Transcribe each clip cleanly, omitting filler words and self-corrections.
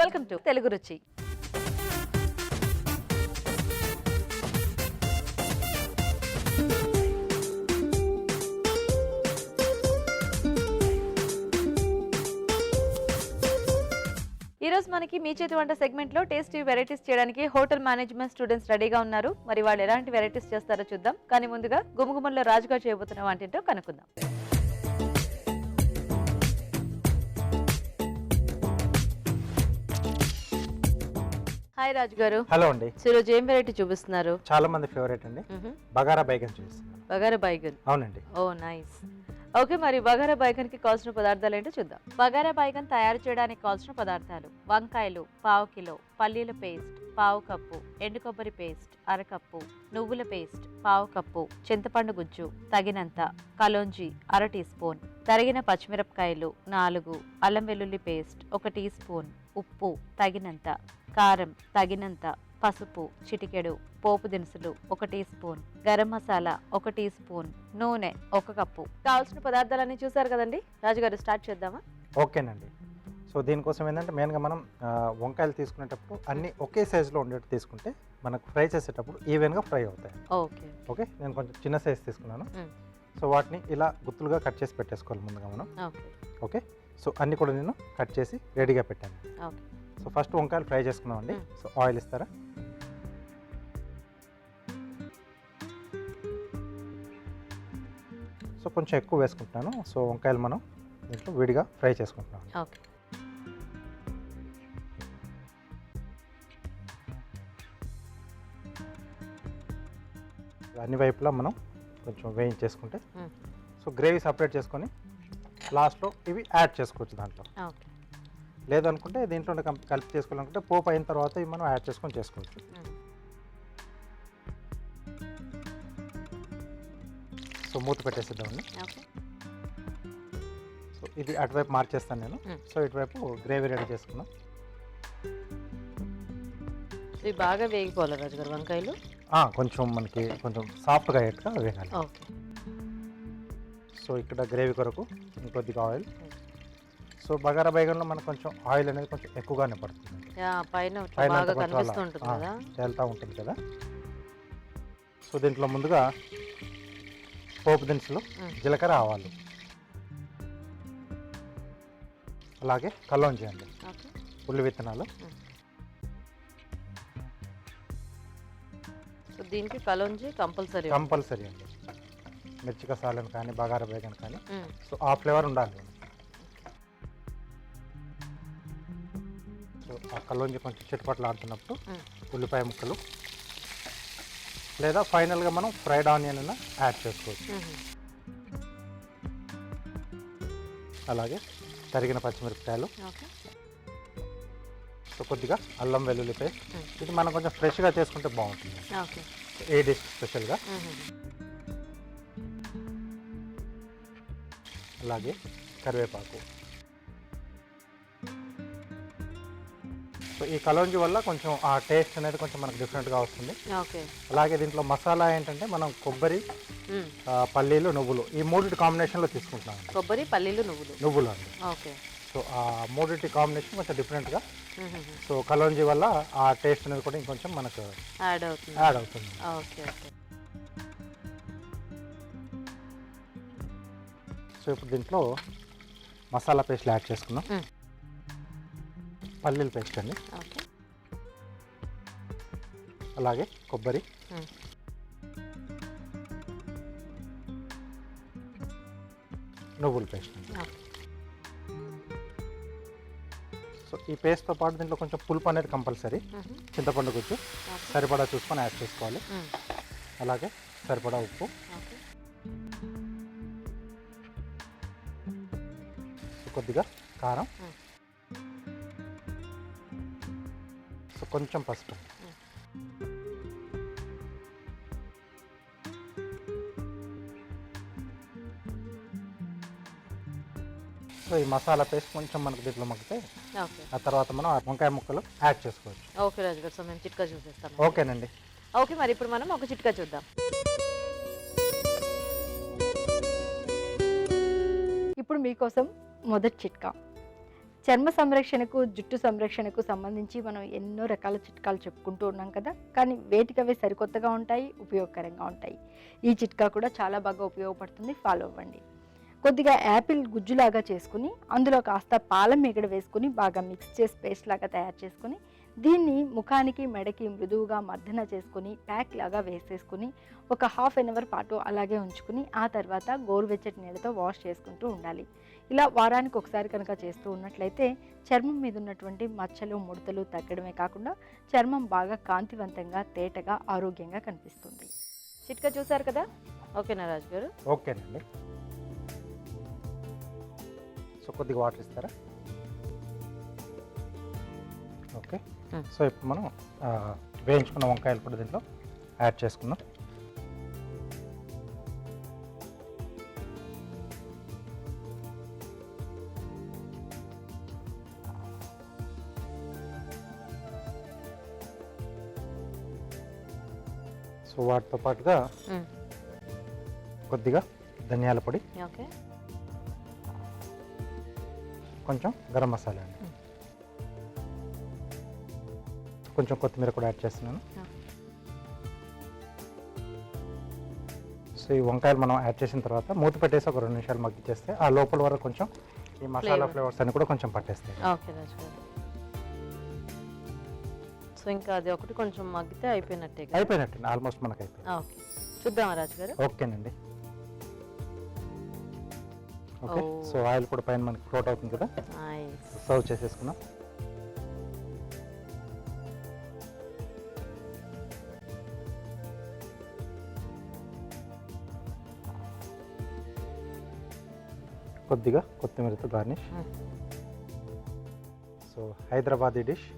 Welcome to Telugu రుచి. ఈ రోజు మనకి మీ చేతి వంట సెగ్మెంట్ లో టేస్టీ వెరైటీస్ చేయడానికి హోటల్ మేనేజ్మెంట్ స్టూడెంట్స్ రెడీగా ఉన్నారు. మరి వాళ్ళు ఎలాంటి వెరైటీస్ చేస్తారో చూద్దాం. కానీ ముందుగా గుమగుమల్లో రాజుగా చేయబోతున్న వంటింటో కనుక్కుందాం. హాయ్ రాజు గారు. హలో అండి. ఈరోజు ఏం వెరైటీ చూపిస్తున్నారు? చాలా మంది ఫేవరెట్ అండి, బగారా బైగన్ చూపిస్తున్నాను. బగారా బైగన్. అవునండి. ఓ నైస్. ఓకే, మరి బగారా బైగన్ కి కావాల్సిన పదార్థాలు ఏంటో చూద్దాం. బగారా బైగన్ తయారు చేయడానికి కావాల్సిన పదార్థాలు: వంకాయలు పావు కిలో, పల్లీల పేస్ట్ పావు కప్పు, ఎండు కొబ్బరి పేస్ట్ అరకప్పు, నువ్వుల పేస్ట్ పావు కప్పు, చింతపండు గుజ్జు తగినంత, కలోంజి అర టీ స్పూన్, తరిగిన పచ్చిమిరపకాయలు 4, అల్లం వెల్లుల్లి పేస్ట్ 1 టీ స్పూన్, ఉప్పు తగినంత, కారం తగినంత, పసుపు చిటికెడు, పోపు దినుసులు 1 teaspoon, garam masala 1 teaspoon, నూనె 1 కప్పు. కావాల్సిన పదార్థాలన్నీ చూసారు కదండి. రాజుగారు స్టార్ట్ చేద్దామా? ఓకేనండి. సో దీనికోసం ఏంటంటే మెయిన్గా మనం వంకాయలు తీసుకునేటప్పుడు అన్నీ ఒకే సైజులో ఉండేట్టు తీసుకుంటే మనకు ఫ్రై చేసేటప్పుడు ఈవెన్గా ఫ్రై అవుతాయి. ఓకే ఓకే, నేను కొంచెం చిన్న సైజు తీసుకున్నాను. సో వాటిని ఇలా గుత్తులుగా కట్ చేసి పెట్టేసుకోవాలి ముందుగా మనం. ఓకే, సో అన్నీ కూడా నేను కట్ చేసి రెడీగా పెట్టాను. ఓకే, సో ఫస్ట్ వంకాయలు ఫ్రై చేసుకున్నామండి. సో ఆయిల్ ఇస్తారా? సో కొంచెం ఎక్కువ వేసుకుంటున్నాను. సో వంకాయలు మనం దీంట్లో విడిగా ఫ్రై చేసుకుంటున్నాం. ఓకే, అన్ని వైపులా మనం కొంచెం వేయించేసుకుంటే సో గ్రేవీ సపరేట్ చేసుకొని లాస్ట్లో ఇవి యాడ్ చేసుకోవచ్చు దాంట్లో. ఓకే, లేదనుకుంటే దీంట్లో కలిపి చేసుకోవాలనుకుంటే పోపు అయిన తర్వాత ఇవి మనం యాడ్ చేసుకొని చేసుకోవచ్చు. సో మూత పెట్టేసిద్దామండి. ఓకే, సో ఇది అటువైపు మార్చేస్తాను నేను. సో ఇటువైపు గ్రేవీ రెడీ చేసుకున్నాం. ఇవి బాగా వేగిపోవాలి రాజుగారు వంకాయలు. కొంచెం మనకి కొంచెం సాఫ్ట్గా అయ్యేట్టుగా వేగాలి. ఓకే, సో ఇక్కడ గ్రేవీ కొరకు ఇంకొద్దిగా ఆయిల్. సో బగారా బైగన్లో మనకు కొంచెం ఆయిల్ అనేది కొంచెం ఎక్కువగానే పడుతుంది. పైన పైన బాగా కనిపిస్తుంటుంది కదా, తేలుతూ ఉంటుంది కదా. సో దీంట్లో ముందుగా పోపు దినుసులు, జీలకర్ర, ఆవాలు, అలాగే కల్లోంజి అండి, ఉల్లి విత్తనాలు. సో దీనికి కలోంజి కంపల్సరీ అండి. మిర్చి కసాలను కానీ బగారా బైగన్ కానీ సో ఆ ఫ్లేవర్ ఉండాలి. సో ఆ కల్లోంజి కొంచెం చిటపట్లు ఆడుతున్నప్పుడు ఉల్లిపాయ ముక్కలు లేదా ఫైనల్గా మనం ఫ్రైడ్ ఆనియన్ యాడ్ చేసుకోవచ్చు. అలాగే తరిగిన పచ్చిమిరపకాయలు, సో కొద్దిగా అల్లం వెల్లుల్లి పేస్ట్. ఇది మనం కొంచెం ఫ్రెష్గా చేసుకుంటే బాగుంటుంది ఏ డిష్ స్పెషల్గా. అలాగే కరివేపాకు. సో ఈ కలోంజి వల్ల కొంచెం ఆ టేస్ట్ అనేది కొంచెం మనకు డిఫరెంట్గా వస్తుంది. అలాగే దీంట్లో మసాలా ఏంటంటే మనం కొబ్బరి, పల్లీలు, నువ్వులు ఈ మూడింటి కాంబినేషన్లో తీసుకుంటున్నాం. కొబ్బరి, పల్లీలు, నువ్వులు అండి. ఓకే, సో ఆ మూడింటి కాంబినేషన్ కొంచెం డిఫరెంట్గా. సో కలోంజి వల్ల ఆ టేస్ట్ అనేది కూడా ఇంకొంచెం మనకు యాడ్ అవుతుంది. Okay okay. సో ఇప్పుడు దీంట్లో మసాలా పేస్ట్లు యాడ్ చేసుకున్నాం. పల్లీల పేస్ట్ అండి, అలాగే కొబ్బరి, నువ్వుల పేస్ట్ అండి. సో ఈ పేస్ట్తో పాటు దీంట్లో కొంచెం పులుపు అనేది కంపల్సరీ. చింతపండు గుజ్జు సరిపడా చూసుకొని యాడ్ చేసుకోవాలి. అలాగే సరిపడా ఉప్పు, కొద్దిగా కారం, సో కొంచెం పసుపు. సో ఈ మసాలా పేస్ట్ కొంచెం మనకు దీంట్లో మగ్గితే ఆ తర్వాత మనం వంకాయ ముక్కలు యాడ్ చేసుకోవచ్చు. ఓకే రాజు గారు, సో మేము చిట్కా చూసేస్తాం. ఓకేనండి. ఓకే, మరి ఇప్పుడు మనం ఒక చిట్కా చూద్దాం. ఇప్పుడు మీకోసం మొదటి చిట్కా. చర్మ సంరక్షణకు, జుట్టు సంరక్షణకు సంబంధించి మనం ఎన్నో రకాల చిట్కాలు చెప్పుకుంటూ ఉన్నాం కదా, కానీ వేటికవే సరికొత్తగా ఉంటాయి, ఉపయోగకరంగా ఉంటాయి. ఈ చిట్కా కూడా చాలా బాగా ఉపయోగపడుతుంది, ఫాలో అవ్వండి. కొద్దిగా యాపిల్ గుజ్జులాగా చేసుకుని అందులో కాస్త పాల మీగడ వేసుకుని బాగా మిక్స్ చేసి పేస్ట్ లాగా తయారు చేసుకుని దీన్ని ముఖానికి, మెడకి మృదువుగా మర్దన చేసుకుని ప్యాక్ లాగా వేసేసుకుని ఒక హాఫ్ అన్ అవర్ పాటు అలాగే ఉంచుకుని ఆ తర్వాత గోరువెచ్చటి నీళ్ళతో వాష్ చేసుకుంటూ ఉండాలి. ఇలా వారానికి ఒకసారి కనుక చేస్తూ ఉన్నట్లయితే చర్మం మీద ఉన్నటువంటి మచ్చలు, ముడతలు తగ్గడమే కాకుండా చర్మం బాగా కాంతివంతంగా, తేటగా, ఆరోగ్యంగా కనిపిస్తుంది. చిట్కా చూసారు కదా, ఓకేనా రాజు గారు? ఓకేనండి. సో కొద్దిగా వాటర్ ఇస్తారా? ఓకే. సో ఇప్పుడు మనం వేయించుకున్న వంకాయలు కూడా దీంట్లో యాడ్ చేసుకుందాం. సో వాటితో పాటుగా కొద్దిగా ధనియాల పొడి, ఓకే, కొంచెం గరం మసాలా అండి, కొంచెం కొత్తిమీర కూడా యాడ్ చేస్తున్నాను. సో ఈ వంకాయలు మనం యాడ్ చేసిన తర్వాత మూత పెట్టేసి ఒక 2 నిమిషాలు మగ్గిచ్చేస్తే ఆ లోపల వరకు కొంచెం ఈ మసాలా ఫ్లేవర్స్ అన్ని కూడా కొంచెం పట్టేస్తాయి. ఓకే రాజు గారు. సో ఇంకా అది ఒకటి కొంచెం మగ్గితే అయిపోయినట్టే. అయిపోయినట్టు ఆల్మోస్ట్ మనకు అయిపోయింది. ఓకే, చూద్దామా రాజు గారు? ఓకేనండి. ఓకే. సో ఆయిల్ కూడా పైన మనకి ఫ్లోట్ అవుతుంది కదా, సర్వ్ చేసేసుకున్నాం. కొద్దిగా కొత్తిమీరతో garnish. So Hyderabadi dish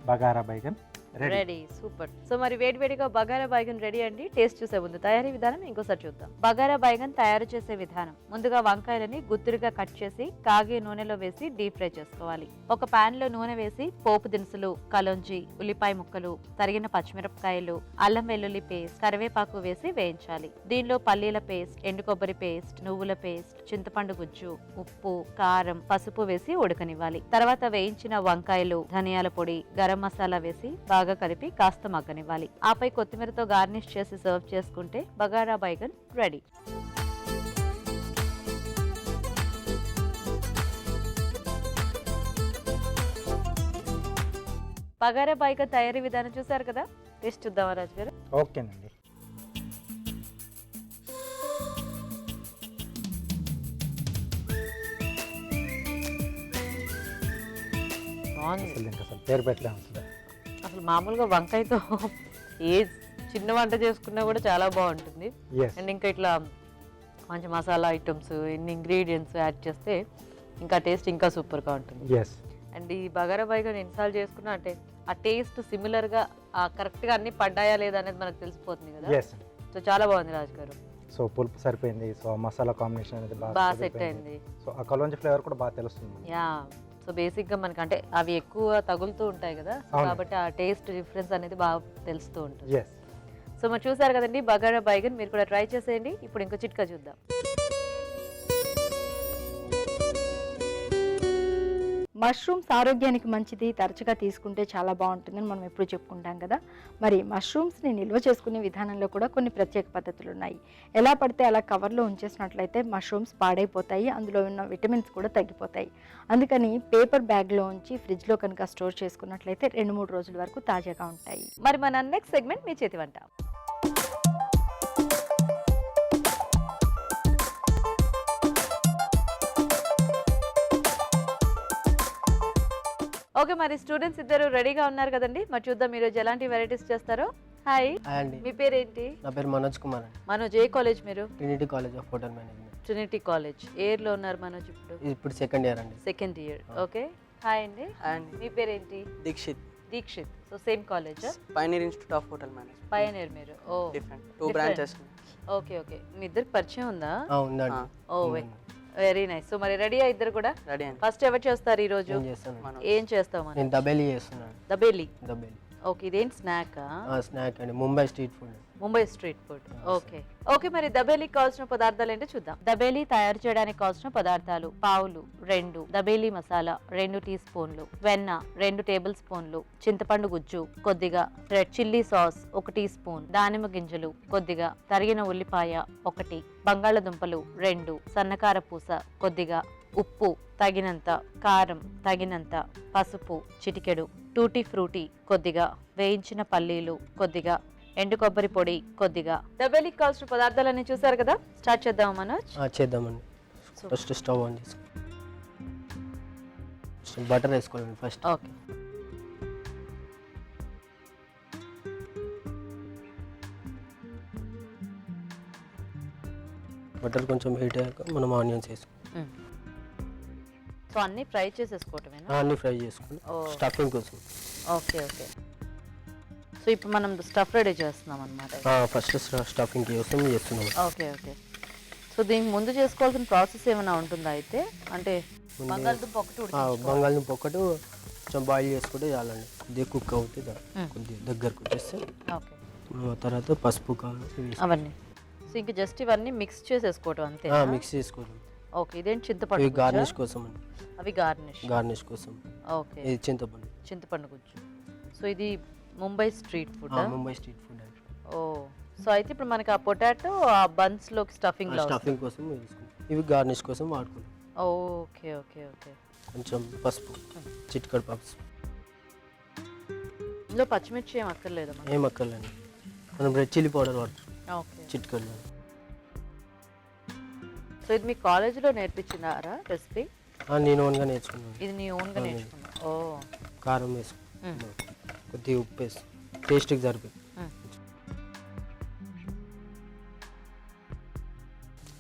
bagara baingan ready. Super. So మరి వేడివేడిగా బగారా బైగన్ రెడీ అండి. టేస్ట్ చూసే ముందు తయారీ విధానం ఇంకోసారి చూద్దాం. బగారా బైగన్ తయారు చేసే విధానం: ముందుగా వంకాయలని గుత్తులుగా కట్ చేసి కాగే నూనెలో వేసి డీప్ ఫ్రై చేసుకోవాలి. ఒక పాన్ లో నూనె వేసి పోపు దినుసులు, కలోంజి, ఉల్లిపాయ ముక్కలు, తరిగిన పచ్చిమిరపకాయలు, అల్లం వెల్లుల్లి పేస్ట్, కరివేపాకు వేసి వేయించాలి. దీనిలో పల్లీల పేస్ట్, ఎండు కొబ్బరి పేస్ట్, నువ్వుల పేస్ట్, చింతపండు గుజ్జు, ఉప్పు, కారం, పసుపు వేసి ఉడకనివ్వాలి. తర్వాత వేయించిన వంకాయలు, ధనియాల పొడి, గరం మసాలా వేసి బాగా కలిపి కాస్త మగ్గనివ్వాలి. ఆపై కొత్తిమీరతో గార్నిష్ చేసి సర్వ్ చేసుకుంటే బగారా బైగన్ రెడీ. బగారా బైగన్ తయారీ విధానం చూసారు కదా, టేస్ట్ చూద్దామా రాజు గారు? ఓకేనండి. అసలు పేరు పెట్టలేము అసలు. అసలు మామూలుగా వంకాయతో ఏ చిన్న వంట చేసుకున్నా కూడా చాలా బాగుంటుంది. అండ్ ఇంకా ఇట్లా మంచి మసాలా ఐటమ్స్, ఇన్ని ఇంగ్రీడియంట్స్ యాడ్ చేస్తే ఇంకా టేస్ట్ ఇంకా సూపర్గా ఉంటుంది. అండ్ ఈ బగారా బైగన్ ఎన్నిసార్లు చేసుకున్నా అంటే ఆ టేస్ట్ సిమిలర్గా కరెక్ట్గా అన్ని పడ్డాయా లేదా అనేది మనకు తెలిసిపోతుంది కదా. సో చాలా బాగుంది రాజు గారు. సో పులుపు సరిపోయింది. సో మసాలా కాంబినేషన్ అనేది బాగా సెట్ అయింది. సో ఆ కలోంజి ఫ్లేవర్ కూడా బాగా తెలుస్తుంది. యా. సో బేసిక్గా మనకి అంటే అవి ఎక్కువ తగులుతూ ఉంటాయి కదా, కాబట్టి ఆ టేస్ట్ డిఫరెన్స్ అనేది బాగా తెలుస్తూ ఉంటుంది. సో మరి చూసారు కదండి బగారా బైగన్, మీరు కూడా ట్రై చేసేయండి. ఇప్పుడు ఇంకో చిట్కా చూద్దాం. మష్రూమ్స్ ఆరోగ్యానికి మంచిది, తరచుగా తీసుకుంటే చాలా బాగుంటుందని మనం ఎప్పుడు చెప్పుకుంటాం కదా. మరి మష్రూమ్స్ని నిల్వ చేసుకునే విధానంలో కూడా కొన్ని ప్రత్యేక పద్ధతులు ఉన్నాయి. ఎలా పడితే అలా కవర్లో ఉంచేసినట్లయితే మష్రూమ్స్ పాడైపోతాయి, అందులో ఉన్న విటమిన్స్ కూడా తగ్గిపోతాయి. అందుకని పేపర్ బ్యాగ్లో ఉంచి ఫ్రిడ్జ్లో కనుక స్టోర్ చేసుకున్నట్లయితే 2-3 రోజుల వరకు తాజాగా ఉంటాయి. మరి మన నెక్స్ట్ సెగ్మెంట్ మీ చేతి వంట. ఓకే, మరి స్టూడెంట్స్ ఇద్దరు రెడీగా ఉన్నారు కదండి, మరి చూద్దాం ఈరోజు ఎలాంటి వెరైటీస్ చేస్తారో. హాయ్ అండి, మీ పేరేంటి? నా పేరు మనోజ్ కుమార్ అండి. మనోజ్, ఏ కాలేజ్ మీరు? Trinity college of hotel management. Trinity college. ఏ ఇయర్ లో ఉన్నారు మనోజ్? ఇప్పుడు సెకండ్ ఇయర్ అండి. Second year. ఓకే, హాయ్ అండి. మీ పేరేంటి? Dikshit. Dikshit. So same college? Pioneer institute of hotel management. Pioneer మీరు. Oh, different 2 branches. Okay okay, మీ ఇద్దరికి పరిచయం ఉందా? ఉందండి. Oh very nice. సో మరి రెడీ ఇద్దరు కూడా? రెడీ అండి. ఫస్ట్ ఎవరు చేస్తారు ఈ రోజు? నేను చేస్తాను. ఏం చేస్తావు? నేను దబేలి చేస్తున్నాను. దబేలి. దబేలి. ఓకే, ఇదేంటి స్నాక్? స్నాక్ అండి, Mumbai street food. Mumbai street food. Okay okay, మరి దబేలి కావాల్సిన పదార్థాలు ఏంటో చూద్దాం. దబేలి తయారు చేయడానికి కావాల్సిన పదార్థాలు: పావులు 2, దబేలి మసాలా 2 టీ స్పూన్లు, వెన్న 2 టేబుల్ స్పూన్లు, చింతపండు గుజ్జు కొద్దిగా, red chilli sauce 1 teaspoon, దానిమ్మ గింజలు కొద్దిగా, తరిగిన ఉల్లిపాయ 1, బంగాళదుంపలు 2, సన్నకార పూస కొద్దిగా, ఉప్పు తగినంత, కారం తగినంత, పసుపు చిటికెడు, టూటీ ఫ్రూటీ కొద్దిగా, వేయించిన పల్లీలు కొద్దిగా, ఎండు కొబ్బరి పొడి కొద్దిగా. దబేలికి కావాల్సిన పదార్థాలన్నీ చూసారు కదా, స్టార్ట్ చేద్దాం మనోజ్. చేద్దామండి. ఫస్ట్ స్టవ్ ఆన్ చేసుకో. బటర్ వేసుకోవాలండి ఫస్ట్. ఓకే, బటర్ కొంచెం హీట్ అయ్యాక మనం ఆనియన్స్ వేసుకోవాలి. సో అన్ని ఫ్రై చేసేసుకోవటమేనా? అన్నీ ఫ్రై చేసుకుని స్టఫింగ్ కోసం. ఓకే ఓకే, సో ఇప్పుడు మనం స్టఫ్ రెడీ చేస్తున్నాం అనమాట. ఫస్ట్ స్టఫింగ్ కోసం చేస్తున్నాం. ఓకే ఓకే, సో దీనికి ముందు చేసుకోవాల్సిన ప్రాసెస్ ఏమైనా ఉంటుందా అయితే? అంటే బంగాళదుంప ఒకటి బంగాళదుంప ఒకటి కొంచెం బాయిల్ చేసుకుంటే చాలండి. కొద్దిగా కుక్ అవుతుంది, కొద్దిగా దగ్గరకు వచ్చేస్తే ఓకే, తర్వాత పసుపు కారం అవన్నీ. సో ఇంకా జస్ట్ ఇవన్నీ మిక్స్ చేసేసుకోవటం అంతే? మిక్స్ చేసుకోవడం. ఓకే, ఇదేంటి చింతపండు గార్నిష్ కోసం అండి. అవి గార్నిష్ కోసం. ఓకే, ఇది చింతపండు గుజ్జు. సో ఇది Mumbai street food. Mumbai street food అండి. ఓ, సో అయితే ఇప్పుడు మనకి ఆ పొటాటో ఆ బన్స్ లోకి స్టఫింగ్ కోసం వేసుకుంటాం. ఇవి గార్నిష్ కోసం వాడుకుంటాం. ఓకే ఓకే ఓకే, కొంచెం పసుపు, చిటికెడు పసుపు. ఇందులో పచ్చిమిర్చి ఏం అక్కర్లేదు? ఏం అక్కర్లేండి, మనం రెడ్ చిల్లీ పౌడర్ వాడతాం. ఓకే, చిటికెడు. సో ఇది మీ కాలేజీలో నేర్పించినారా రెసిపీ? నేను ఓన్గా నేర్చుకున్నాను. ఇది నీ ఓన్గా నేర్చుకున్నా? ఓ, కారం వేసుకున్నాం, కొద్దిగా ఉప్పు వేసి టేస్ట్కి సరిపోయి.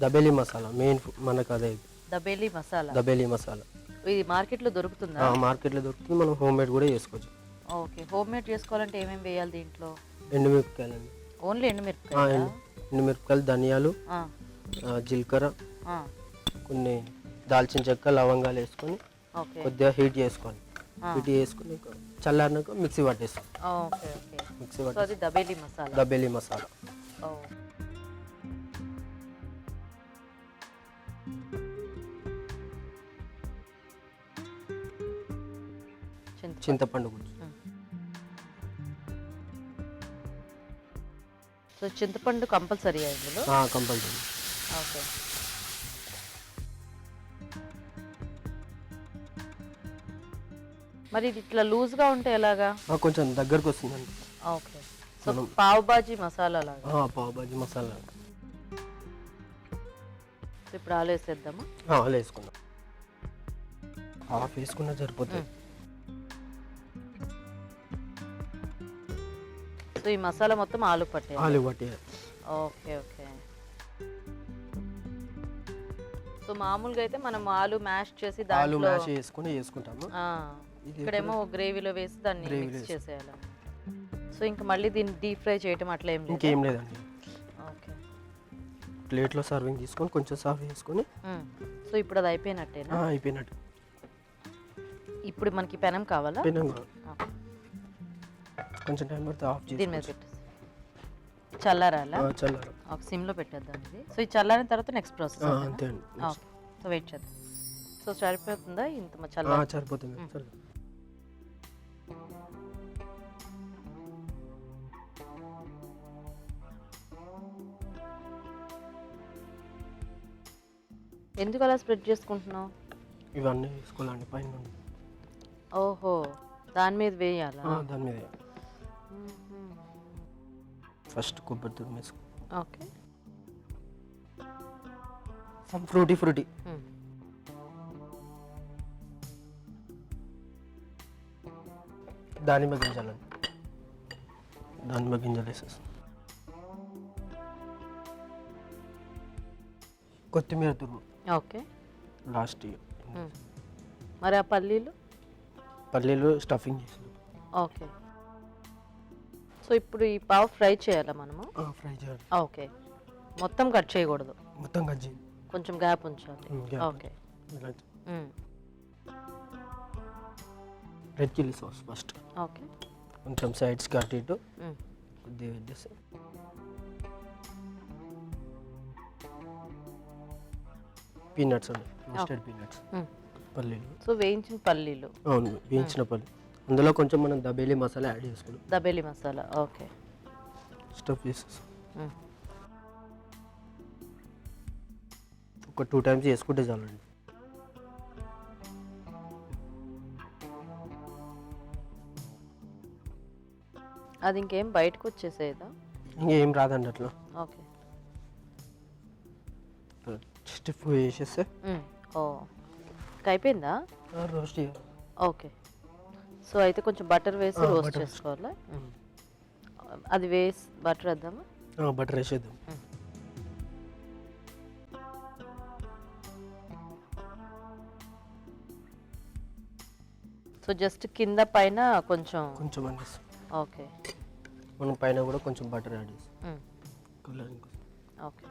దబేలి మసాలా మెయిన్ మనకు అదే. దబేలి మసాలా ఇది మార్కెట్లో దొరుకుతుందా? మార్కెట్లో దొరుకుతుంది, మనం హోమ్ మేడ్ కూడా చేసుకోవచ్చు. ఓకే, హోమ్ మేడ్ చేసుకోవాలంటే ఏమేమి వేయాలి దీంట్లో? ఎండుమిరపకాయలండి. ఓన్లీ ఎండుమిరపకాయలు? ఎండుమిరపకాయలు, ధనియాలు, జీలకర్ర, కొన్ని దాల్చిన చెక్క, లవంగాలు వేసుకొని కొద్దిగా హీట్ చేసుకోవాలి. హీట్ చేసుకుని చల్లారినాక మిక్సీ పట్టేస్తాం. ఓకే ఓకే, మిక్సీ సో అది దబేలి మసాలా. ఓ, చింతపండు గుజ్జు. సో చింతపండు కంపల్సరీ ఇందులో? కంపల్సరీ. ఓకే, మరి ఇది ఇట్లా లూజ్గా ఉంటే ఎలాగా? కొంచెం దగ్గరకు వస్తుందండి. ఓకే, సో పావ్ బాజీ మసాలా లాగా? పావ్ బాజీ మసాలా. సో ఇప్పుడు ఆలు వేసేద్దామా? ఆలు వేసుకుందాం. హాఫ్ వేసుకున్నా సరిపోతుంది. సో ఈ మసాలా మొత్తం ఆలు పట్టే? ఓకే ఓకే, సో మామూలుగా అయితే మనం ఆలు మ్యాష్ చేసి దాంట్లో వేసుకుంటాము. ఇక్కడేమో గ్రేవీలో వేసి దాన్ని మిక్స్ చేసేయాలి. సో ఇంకా మళ్ళీ దీన్ని డీప్ ఫ్రై చేయటం అట్లా ఇంకేం లేదండి. ఓకే, ప్లేట్లో సర్వింగ్ తీసుకొని కొంచెం సర్వ్ చేసుకొని. సో ఇప్పుడు అది అయిపోయినట్టేనా? అయిపోయినట్టు. ఇప్పుడు మనకి పెనం కావాలా? పెనం కొంచెం టైం పడితే ఆఫ్ చేసి దీని మీద పెట్టేసి చల్లారాలా? ఒక సిమ్లో పెట్టేద్దాం ఇది. సో ఇది చల్లారిన తర్వాత నెక్స్ట్ ప్రాసెస్ అంతే అండి. ఓకే, సో వెయిట్ చేద్దాం. సో సరిపోతుందా ఇంత సరిపోతుంది. ఎందుకు అలా స్ప్రెడ్ చేసుకుంటున్నావు? ఇవన్నీ వేసుకోవాలండి పైన. ఓహో, దాని మీద వేయాలా? దాని మీద ఫస్ట్ కొబ్బరి తురుము వేసుకో. Okay, some fruity. దానిమ్మ గింజలండి. దానిమ్మ గింజలు వేసేస్తాం. కొత్తిమీర తురుము. Okay, last. మరి ఆ పల్లీలు స్టఫింగ్ చేసి. ఓకే, సో ఇప్పుడు ఈ పావు ఫ్రై చేయాలా మనము? ఫ్రై చేయాలి. ఓకే, మొత్తం కట్ చేయకూడదు? మొత్తం కట్ చేయాలి, కొంచెం గ్యాప్ ఉంచాలి. Okay, red chilli sauce first. Okay, కొంచెం సైడ్స్కి అటు ఇటు మ్మ్. కొద్దిగా వేసి పీనట్స్ అండి, మస్టర్డ్ పీనట్స్, మ్మ్. పల్లీలు. సో వేయించిన పల్లీలు, అవును, వేయించిన పల్లి. అందులో కొంచెం మనం దబేలి మసాలా యాడ్ చేసుకున్నాం. దబేలి మసాలా. ఓకే. స్టఫ్ చేసేసి మ్మ్. ఒక 2 టైమ్స్ చేసుకుంటే చాలండి. అది ఇంకేం బయటకు వచ్చేసేదా? ఇంకేం రాదండి అట్లా. ఓకే. స్టిఫ్ వేసేస్తే ఓ అయిపోయిందా? రోస్ట్ చేయాలి. ఓకే. సో అయితే కొంచెం బటర్ వేసి రోస్ట్ butter. చేసుకోవాలా? అది వేసి బటర్ వేద్దామా? బటర్ వేసేద్దాం. సో జస్ట్ కింద పైన కొంచెం. కొంచెం అండి, ఓకే. మనం పైన కూడా కొంచెం బటర్ యాడ్ చేస్తాం మ్మ్. కలరింగ్ కోసం. ఓకే.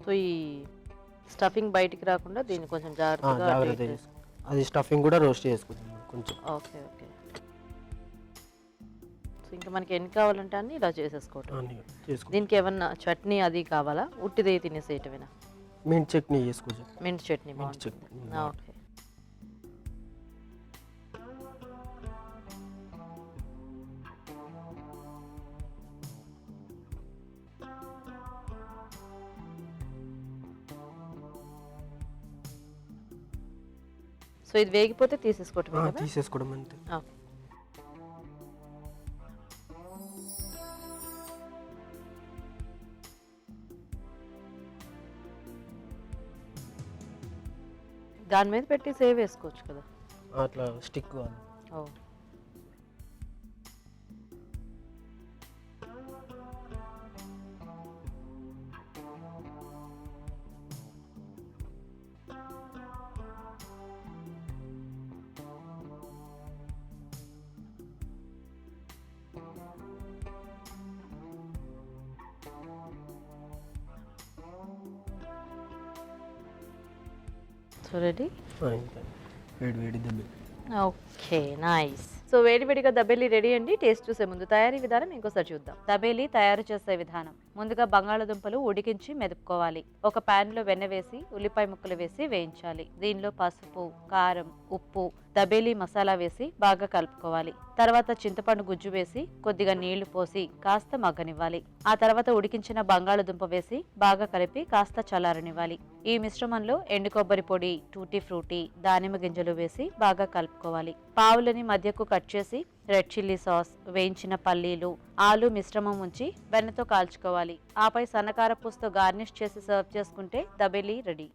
సో ఈ స్టఫింగ్ బయటికి రాకుండా దీన్ని కొంచెం జాగ్రత్తగా జాగ్రత్త అటు ఇటు చేసుకో. అది స్టఫింగ్ కూడా రోస్ట్ చేసుకుందాం కొంచెం. ఓకే. ఓకే. సో ఇంకా మనకి ఎన్ని కావాలంటే అన్ని ఇలా చేసేసుకోవటం. అన్నీ చేసుకుంటాం. దీనికి ఏమన్నా చట్నీ అది కావాలా? ఉట్టిదే తినేసేయటమేనా? మింట్ చట్నీ చేసుకోవచ్చు. మింట్ చట్నీ మింట్ బాగుంటుంది. చట్నీ ఓకే. సో ఇది వేగిపోతే తీసేసుకోవటమే కదా? తీసేసుకోవడం అంతే. ఓకే. దాని మీద పెట్టి సేవ్ వేసుకోవచ్చు కదా? అట్లా స్టిక్ కావాలి. ఓ. So ready. ఇంకా వేడి వేడి దెబ్బ. Okay, nice. సో వేడివేడిగా దబేలి రెడీ అండి. టేస్ట్ చూసే ముందు తయారీ విధానం ఇంకోసారి చూద్దాం. దబేలి తయారు చేసే విధానం: ముందుగా బంగాళదుంపలు ఉడికించి మెదుపుకోవాలి. ఒక పాన్ లో వెన్న వేసి ఉల్లిపాయ ముక్కలు వేసి వేయించాలి. దీనిలో పసుపు, కారం, ఉప్పు, దబేలి మసాలా వేసి బాగా కలుపుకోవాలి. తర్వాత చింతపండు గుజ్జు వేసి కొద్దిగా నీళ్లు పోసి కాస్త మగ్గనివ్వాలి. ఆ తర్వాత ఉడికించిన బంగాళదుంప వేసి బాగా కలిపి కాస్త చల్లారనివ్వాలి. ఈ మిశ్రమంలో ఎండు కొబ్బరి పొడి, టూటీ ఫ్రూటీ, దానిమ్మ గింజలు వేసి బాగా కలుపుకోవాలి. పావులని మధ్యకు కట్ చేసి రెడ్ చిల్లీ సాస్, వేయించిన పల్లీలు, ఆలు మిశ్రమం ఉంచి వెన్నతో కాల్చుకోవాలి. ఆపై సన్నకార పూసతో గార్నిష్ చేసి సర్వ్ చేసుకుంటే దబేలి రెడీ.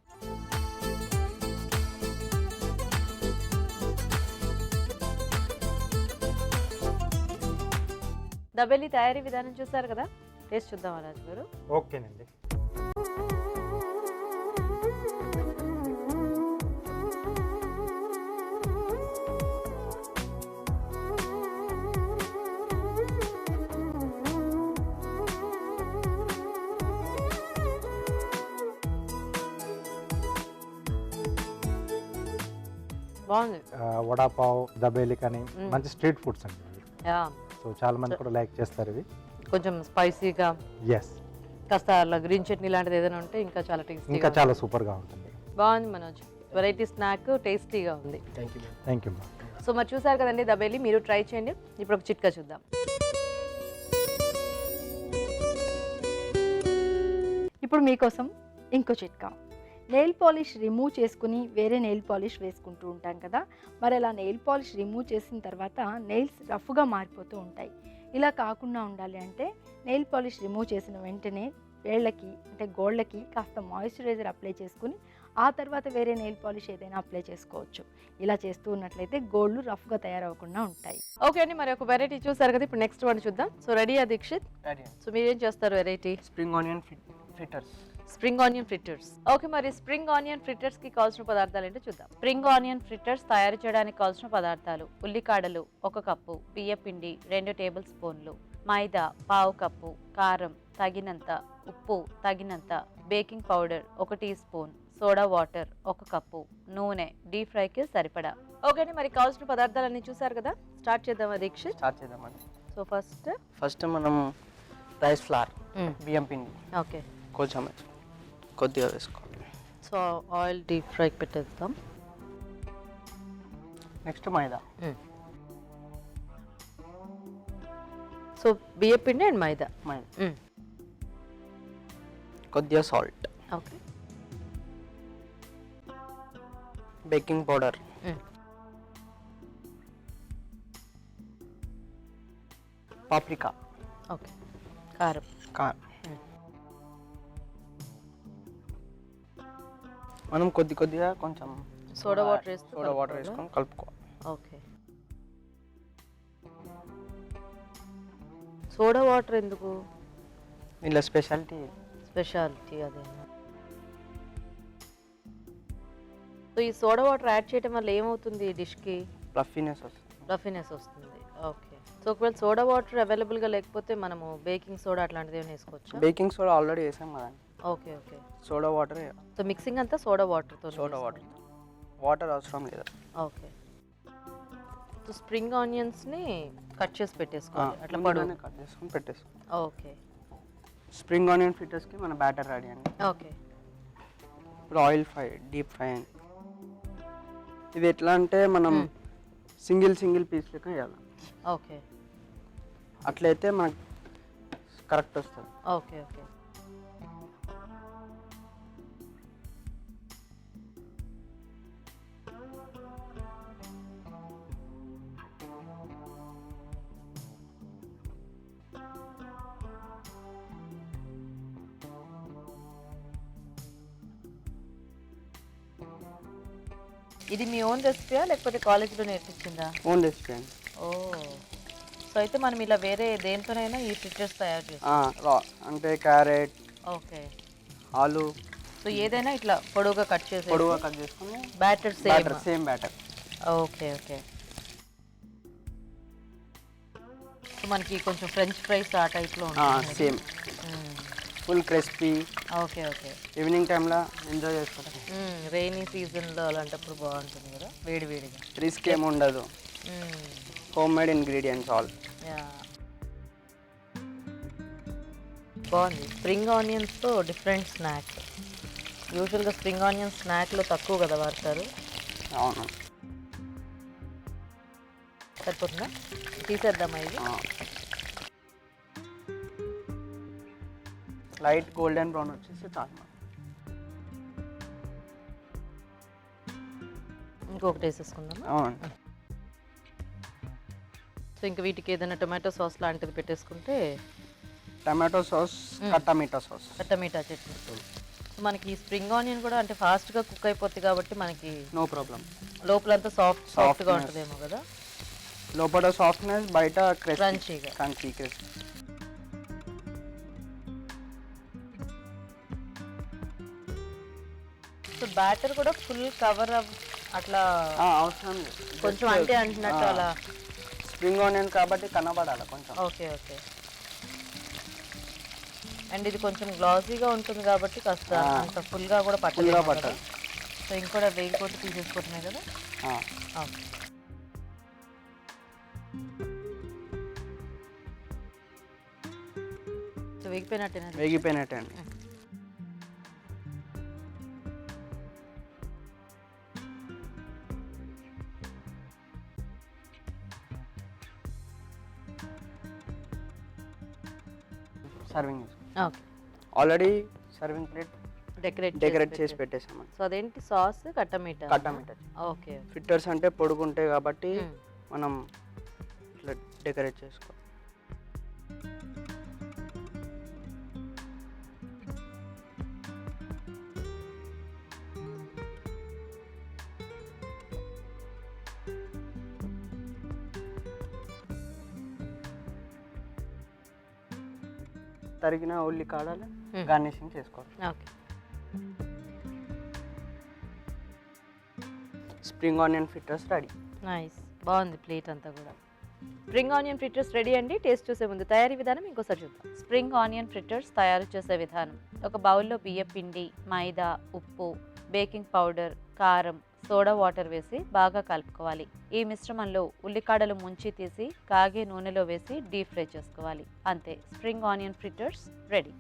దబేలి తయారీ విధానం చూసారు కదా? టేస్ట్ చూద్దాం రాజు గారు. ఓకేనండి. బాగుంది. వడాపావ్, దబేలి కానీ మంచి స్ట్రీట్ ఫుడ్స్ అండి ఇవి. యా, సో చాలా మంది కూడా లైక్ చేస్తారు ఇవి. కొంచెం స్పైసీగా, ఎస్, కాస్త అలా గ్రీన్ చట్నీ లాంటిది ఏదైనా ఉంటే ఇంకా చాలా టేస్టీగా. ఇంకా చాలా సూపర్గా ఉంటుంది. బాగుంది మనోజ్. వెరైటీ స్నాక్, టేస్టీగా ఉంది. Thank you ma'am. Thank you ma'am. So మరి చూసారు కదండి దబేలి, మీరు ట్రై చేయండి. ఇప్పుడు ఒక చిట్కా చూద్దాం. ఇప్పుడు మీకోసం ఇంకో చిట్కా. నెయిల్ పాలిష్ రిమూవ్ చేసుకుని వేరే నెయిల్ పాలిష్ వేసుకుంటూ ఉంటాం కదా, మరి అలా నెయిల్ పాలిష్ రిమూవ్ చేసిన తర్వాత నెయిల్స్ రఫ్గా మారిపోతూ ఉంటాయి. ఇలా కాకుండా ఉండాలి అంటే నెయిల్ పాలిష్ రిమూవ్ చేసిన వెంటనే వేళ్ళకి అంటే గోళ్ళకి కాస్త మాయిశ్చరైజర్ అప్లై చేసుకుని ఆ తర్వాత వేరే నెయిల్ పాలిష్ ఏదైనా అప్లై చేసుకోవచ్చు. ఇలా చేస్తూ ఉన్నట్లయితే గోళ్ళు రఫ్గా తయారవకుండా ఉంటాయి. ఓకే అండి, మరి ఒక వెరైటీ చూసారు కదా, ఇప్పుడు నెక్స్ట్ వన్ చూద్దాం. సో రెడీయా దీక్షిత్? సో మీరేం చేస్తారు variety? Spring onion fritters. Spring onion fritters. Okay, మరి స్ప్రింగ్ ఆనియన్ ఫ్రిట్టర్స్ కి కావాల్సిన పదార్థాలు ఏంటో చూద్దాం. స్ప్రింగ్ ఆనియన్ ఫ్రిట్టర్స్ తయారు చేయడానికి కావాల్సిన పదార్థాలు: ఉల్లికాడలు 1 కప్పు, బియ్యపిండి 2 టేబుల్ స్పూన్లు, మైదా 1/2 కప్పు, కారం తగినంత, ఉప్పు తగినంత, baking powder 1 teaspoon, soda water 1 cup, నూనె డీప్ ఫ్రైకి సరిపడా. ఓకే అండి, మరి కావాల్సిన పదార్థాలన్నీ చూసారు కదా, స్టార్ట్ చేద్దామా దీక్షిత్? స్టార్ట్ చేద్దామండి. సో ఫస్ట్ మనం రైస్ ఫ్లార్, బియ్యం పిండి ఓకే, కొంచెం కొద్దిగా వేసుకోవాలి. సో ఆయిల్ డీప్ ఫ్రైకి పెట్టేద్దాం. నెక్స్ట్ మైదా, సో బియ్యం పిండి అండ్ మైదా. కొద్దిగా salt, okay, baking powder, paprika, okay, కారం, కారం. మనం కొద్దిగా కొంచెం సోడా వాటర్ వేసుకొని కలుపుకోవాలి. ఓకే, సోడా వాటర్ ఎందుకు? ఇలా స్పెషాలిటీ అదే. సో ఈ సోడా వాటర్ యాడ్ చేయడం వల్ల ఏమవుతుంది డిష్కి? ఫ్లఫీనెస్ వస్తుంది. ఓకే, సో ఒకవేళ సోడా వాటర్ అవైలబుల్గా లేకపోతే మనము బేకింగ్ సోడా అట్లాంటిది ఏమైనా వేసుకోవచ్చా? బేకింగ్ సోడా ఆల్రెడీ వేసాం కదండి. Okay, soda water, so mixing అంతా సోడా వాటర్తో. వాటర్ అవసరం లేదు. ఓకే, సో స్ప్రింగ్ ఆనియన్స్ని కట్ చేసి పెట్టేసుకోవాలి అట్లా పొడవు. కట్ చేసుకొని పెట్టేసుకోవాలి. ఓకే, స్ప్రింగ్ ఆనియన్ ఫ్రిటర్స్కి మన బ్యాటర్ రెడీ అండి. ఓకే, ఇప్పుడు ఆయిల్ ఫ్రై, డీప్ ఫ్రై అండి. ఇది ఎట్లా అంటే మనం సింగిల్ పీస్ లెక్క వేయాలి. ఓకే, అట్లయితే మనకు కరెక్ట్ వస్తుంది. ఓకే, ఇది మీ ఓన్ రెసిపీయా లేకపోతే కాలేజ్లో నేర్పించిందా? ఓన్ రెసిపీ అండి. ఓ, సో అయితే మనం ఇలా వేరే దేంతోనైనా ఈ ఫ్రిట్టర్స్ తయారు చేస్తాం. అంటే క్యారెట్, ఓకే, ఆలు, సో ఏదైనా ఇట్లా పొడవుగా కట్ చేసుకొని batter same batter. Okay, so మనకి కొంచెం ఫ్రెంచ్ ఫ్రైస్ ఆ టైప్లో ఉంటుంది. Same full crispy. Okay, evening టైంలో ఎంజాయ్ చేసుకోవడం. రెయినీ సీజన్లో అలాంటప్పుడు బాగుంటుంది కదా, వేడిగా. రిస్క్ ఏమి ఉండదు. Home made ingredients all. బాగుంది. స్ప్రింగ్ ఆనియన్స్తో డిఫరెంట్ స్నాక్స్. యూజువల్గా స్ప్రింగ్ ఆనియన్స్ స్నాక్లో తక్కువ కదా వాడతారు. అవును. సరిపోతుందా? తీసేద్దామా ఇది? లైట్ గోల్డెన్ బ్రౌన్ వచ్చేసి చాలు. ఇంకొకటి వేసేసుకుందామా? అవును. సో ఇంకా వీటికి ఏదైనా టొమాటో సాస్ లాంటిది పెట్టేసుకుంటే. టమాటో సాస్, టమాటో సాస్, టమాటా చట్నీ. సో మనకి ఈ స్ప్రింగ్ ఆనియన్ కూడా అంటే ఫాస్ట్గా కుక్ అయిపోతుంది కాబట్టి మనకి నో ప్రాబ్లం. లోపలంతా సాఫ్ట్గా ఉంటుందేమో కదా. లోపల సాఫ్ట్నెస్, బయట క్రంచీగా. Crunchy crispy. సో బ్యాటర్ కూడా ఫుల్ కవర్ అట్లా అవసరం లేదు. కొంచెం అంటే అంటున్నట్టు అలా. స్ప్రింగ్ ఆనియన్ కాబట్టి కనబడాలి కొంచెం. ఓకే, అండ్ ఇది కొంచెం గ్లాసీగా ఉంటుంది కాబట్టి కాస్త అంత ఫుల్గా కూడా పట్టదు. సో ఇంకోటి వేగిపోతే తీసేసుకుంటున్నాయి కదా. ఓకే, సో వేగిపోయినట్టే అండి. Serving already serving plate decorate చేసి పెట్టేసాము. సో అదేంటి సాస్? కట్టమీట. ఓకే, ఫ్రిట్టర్స్ అంటే పొడుగుంటాయి కాబట్టి మనం ఇట్లా డెకరేట్ చేసుకోవాలి. తరిగిన ఉల్లి కాడలు గార్నిషింగ్ చేసుకోవాలి. Okay, spring onion fritters ready. Nice, బాగుంది ప్లేట్ అంతా కూడా. స్ప్రింగ్ ఆనియన్ ఫ్రిట్టర్స్ రెడీ అండి. టేస్ట్ చూసే ముందు తయారీ విధానం ఇంకోసారి చూద్దాం. స్ప్రింగ్ ఆనియన్ ఫ్రిట్టర్స్ తయారు చేసే విధానం: ఒక బౌల్లో బియ్యం పిండి, మైదా, ఉప్పు, బేకింగ్ పౌడర్, కారం, సోడా వాటర్ వేసి బాగా కలుపుకోవాలి. ఈ మిశ్రమంలో ఉల్లికాడలు ముంచి తీసి కాగే నూనెలో వేసి డీప్ ఫ్రై చేసుకోవాలి. అంతే, spring onion fritters ready.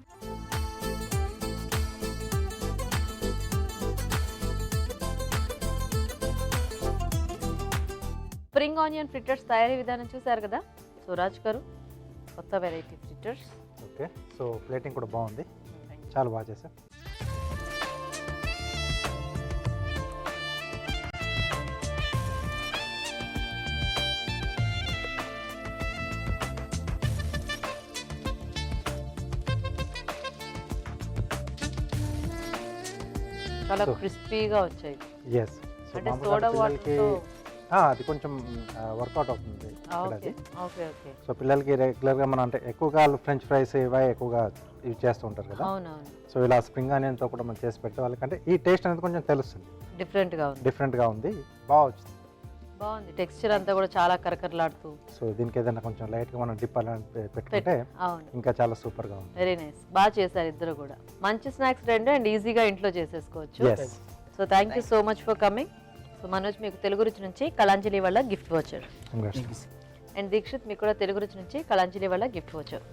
Spring onion fritters తయారీ విధానం చూసారు కదా. సో రాజ్ గారు, కొత్త variety fritters. Okay, so plating కూడా బాగుంది, చాలా బాగా చేశారు. చాలా So- క్రిస్పీగా వచ్చాయి. ఎస్, సో అంటే మామూలుగా సోడా పిల్లలకి వాటర్తో. అది కొంచెం వర్కౌట్ అవుతుంది ఇక్కడ ఓకే అది. Okay okay. సో పిల్లలకి రెగ్యులర్గా మనం అంటే ఎక్కువగా ఫ్రెంచ్ ఫ్రైస్ ఇవే ఎక్కువగా యూజ్ చేస్తూ ఉంటారు కదా. అవునవును, సో ఇలా స్ప్రింగ్ ఆనియన్తో కూడా మనం చేసి పెట్టే వాళ్ళకంటే ఈ టేస్ట్ అనేది కొంచెం తెలుస్తుంది, డిఫరెంట్గా ఉంది. డిఫరెంట్గా ఉంది, బాగా వచ్చింది. బాగుంది, టెక్స్చర్ అంతా కూడా చాలా కరకరలాడుతూ. సో దీనికి ఏదైనా కొంచెం లైట్గా మనం డిప్ అలా పెట్టుకుంటే అవును, ఇంకా చాలా సూపర్గా ఉంది. వెరీ నైస్, బాగా చేశారు ఇద్దరు కూడా. మంచి స్నాక్స్ రెండు అండ్ ఈజీగా ఇంట్లో చేసేసుకోవచ్చు. Yes, so thank you so much for coming. So Manoj, మీకు తెలుగు రుచి నుంచి కళాంజలి వల్ల గిఫ్ట్ వచ్చారు. అండ్ దీక్షిత్, మీకు కూడా తెలుగు రుచి నుంచి కళాంజలి వల్ల గిఫ్ట్ వచ్చారు.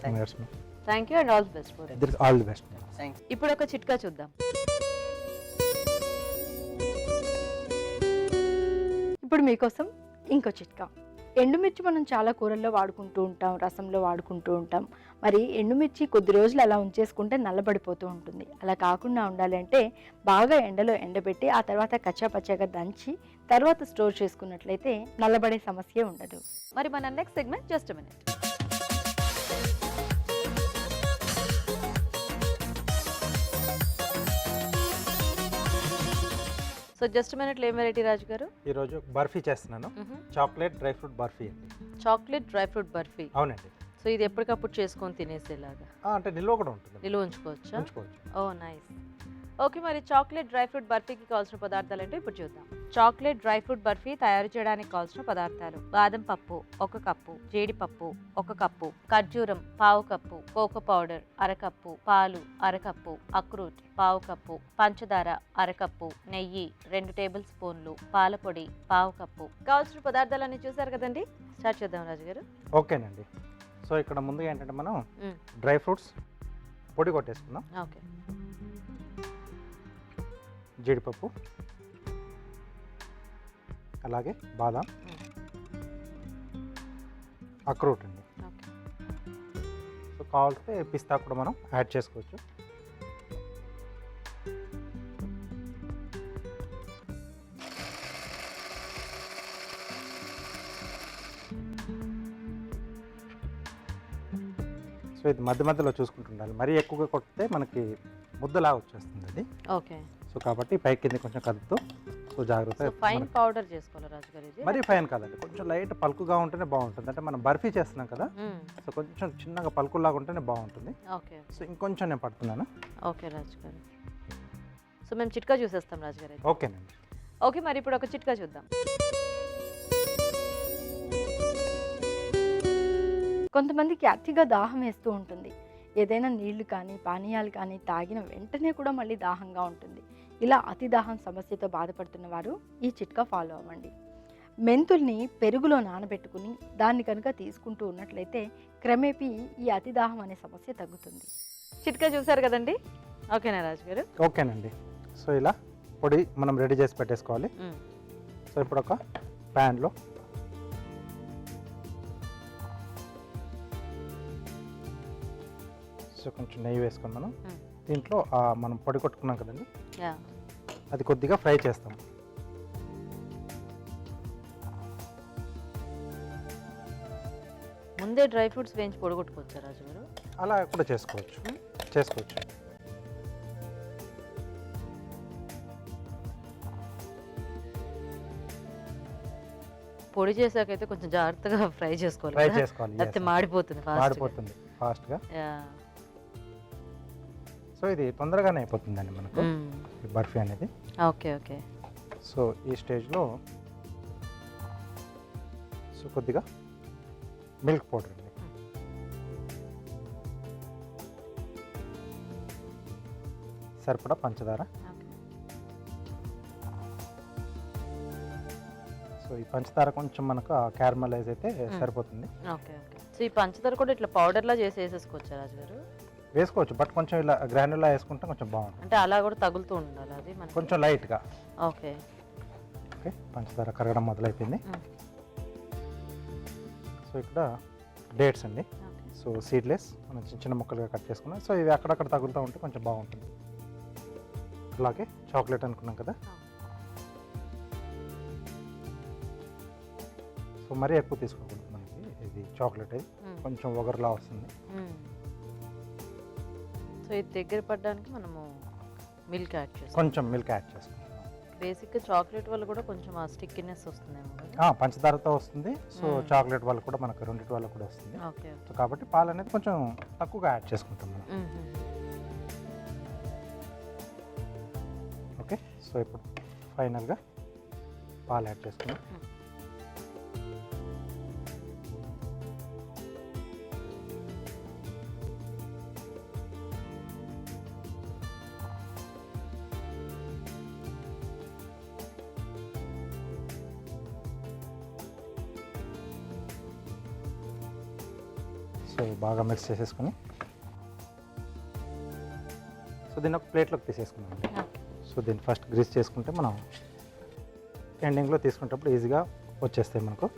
Thank you and all the best for it. All the best. Thank ఇప్పుడు ఒక చిట్కా చూద్దాం. ఇప్పుడు మీకోసం ఇంకో చిట్కా. ఎండుమిర్చి మనం చాలా కూరల్లో వాడుకుంటూ ఉంటాం, రసంలో వాడుకుంటూ ఉంటాం. మరి ఎండుమిర్చి కొద్ది రోజులు అలా ఉంచేసుకుంటే నల్లబడిపోతూ ఉంటుంది. అలా కాకుండా ఉండాలి అంటే బాగా ఎండలో ఎండబెట్టి ఆ తర్వాత కచ్చాపచ్చాగా దంచి తర్వాత స్టోర్ చేసుకున్నట్లయితే నల్లబడే సమస్య ఉండదు. మరి మన next segment just minute. So just మినిట్లో ఏం వెరైటీ రాజు గారు? ఈరోజు బర్ఫీ చేస్తున్నాను, చాక్లెట్ డ్రై ఫ్రూట్ బర్ఫీ అండి. Chocolate dry fruit barfi. అవునండి. సో ఇది ఎప్పటికప్పుడు చేసుకొని తినేసేలాగా అంటే నిల్వ కూడా ఉంటుంది, నిలువ ఉంచుకోవచ్చా? ఉంచుకోవచ్చు. ఓ నైస్. ఓకే, మరి చాక్లెట్ డ్రై ఫ్రూట్ బర్ఫీకి కావాల్సిన పదార్థాలు ఏంటో ఇప్పుడు చూద్దాం. చాక్లెట్ డ్రై ఫ్రూట్ బర్ఫీ తయారు చేయడానికి కావాల్సిన పదార్థాలు: బాదం పప్పు 1 కప్పు, జీడిపప్పు 1 కప్పు, ఖర్జూరం 1/2 కప్పు, కోకో పౌడర్ 1/2 కప్పు, పాలు 1/2 కప్పు, అక్రూట్ 1/2 కప్పు, పంచదార 1/2 కప్పు, నెయ్యి 2 టేబుల్ స్పూన్లు, పాల పొడి 1/2 కప్పు. కావాల్సిన పదార్థాలన్నీ చూసారు కదండి. స్టార్ట్ చేద్దాం రాజు గారు. ఓకేనండి. సో ఇక్కడ ముందుగా ఏంటంటే మనం డ్రై ఫ్రూట్స్ పొడి కొట్టేసుకుందాం. ఓకే, జీడిపప్పు, అలాగే బాదాం, అక్రూట్ అండి. ఓకే. సో కావాల్స్తే పిస్తా కూడా మనం యాడ్ చేసుకోవచ్చు. సో ఇది మధ్య మధ్యలో చూసుకుంటుండాలి, మరీ ఎక్కువగా కొడితే మనకి ముద్దలా వచ్చేస్తుంది అది. ఓకే. సో కాబట్టి పైకి కింద కొంచెం కదుపుతూ సో జాగ్రత్త. ఫైన్ పౌడర్ చేసుకోవాలి రాజు గారు ఇది? మరీ ఫైన్ కాదండి, కొంచెం లైట్ పలుకుగా ఉంటేనే బాగుంటుంది. అంటే మనం బర్ఫీ చేస్తున్నాం కదా, సో కొంచెం చిన్నగా పలుకులాగా ఉంటేనే బాగుంటుంది. ఓకే. సో ఇంకొంచెం నేను పడుతున్నాను. ఓకే రాజు గారు. సో మేము చిట్కా చూసేస్తాం రాజు గారు. ఓకేనండి. ఓకే, మరి ఇప్పుడు ఒక చిట్కా చూద్దాం. కొంతమందికి అతిగా దాహం వేస్తూ ఉంటుంది. ఏదైనా నీళ్లు కానీ పానీయాలు కానీ తాగిన వెంటనే కూడా మళ్ళీ దాహంగా ఉంటుంది. ఇలా అతి దాహం సమస్యతో బాధపడుతున్న వారు ఈ చిట్కా ఫాలో అవ్వండి. మెంతుల్ని పెరుగులో నానబెట్టుకుని దాన్ని కనుక తీసుకుంటూ ఉన్నట్లయితే క్రమేపీ ఈ అతి దాహం అనే సమస్య తగ్గుతుంది. చిట్కా చూసారు కదండి. ఓకేనా రాజు గారు? ఓకేనండి. సో ఇలా పొడి మనం రెడీ చేసి పెట్టేసుకోవాలి. సో ఇప్పుడు ఒక ప్యాన్లో సో కొంచెం నెయ్యి వేసుకొని మనం దీంట్లో మనం పొడి కొట్టుకున్నాం కదండి, అది కొద్దిగా ఫ్రై చేస్తాం. ముందే డ్రై ఫ్రూట్స్ వేయించి పొడి కొట్టుకోవచ్చా రాజు గారు? అలా కూడా చేసుకోవచ్చు. పొడి చేసాకైతే కొంచెం జాగ్రత్తగా ఫ్రై చేసుకోవాలి ఫ్రై కదా? చేసుకోవాలి. లేకపోతే మాడిపోతుంది మాడిపోతుంది ఫాస్ట్గా. సో ఇది తొందరగానే అయిపోతుందండి మనకు ఈ బర్ఫీ అనేది. Okay okay. సో ఈ స్టేజ్లో సో కొద్దిగా మిల్క్ పౌడర్ అండి, సరిపడా పంచదార, సో ఈ పంచదార కొంచెం మనకు క్యారమలైజ్ అయితే సరిపోతుంది. Okay okay. సో ఈ పంచదార కూడా ఇట్లా పౌడర్లా చేసి వేసేసుకోవచ్చా రాజుగారు? వేసుకోవచ్చు, బట్ కొంచెం ఇలా గ్రాన్యులా వేసుకుంటే కొంచెం బాగుంటుంది. అంటే అలా కూడా తగులుతూ ఉండాలి అది మనకి? కొంచెం లైట్గా. ఓకే ఓకే, పంచదార కరగడం మొదలైపోయింది. సో ఇక్కడ డేట్స్ అండి. సో సీడ్లెస్ మనం చిన్న చిన్న ముక్కలుగా కట్ చేసుకున్నాం. సో ఇవి అక్కడక్కడ తగులుతూ ఉంటే కొంచెం బాగుంటుంది. అలాగే చాక్లెట్ అనుకున్నాం కదా, సో మరీ ఎక్కువ తీసుకోకూడదు మనకి. ఇది చాక్లెట్ ఇది కొంచెం ఒగరులా వస్తుంది. సో ఇది దగ్గర పడడానికి మనము మిల్క్ యాడ్ చేస్తాం. కొంచెం మిల్క్ యాడ్ చేసుకుంటాం. బేసిక్గా చాక్లెట్ వల్ల కూడా కొంచెం ఆ స్టిక్కినెస్ వస్తుందేమో కదా? పంచదారతో వస్తుంది. సో చాక్లెట్ వల్ల కూడా మనకు రెండింటి వల్ల కూడా వస్తుంది. ఓకే. సో కాబట్టి పాలు అనేది కొంచెం తక్కువగా యాడ్ చేసుకుంటాం మనం. ఓకే, సో ఇప్పుడు ఫైనల్గా పాలు యాడ్ చేసుకున్నాం. సో బాగా మిక్స్ చేసేసుకుని సో దీన్ని ఒక ప్లేట్లోకి తీసేసుకున్నాం. సో దీన్ని ఫస్ట్ గ్రీస్ చేసుకుంటే మనం ఎండింగ్లో తీసుకునేటప్పుడు ఈజీగా వచ్చేస్తాయి మనకు.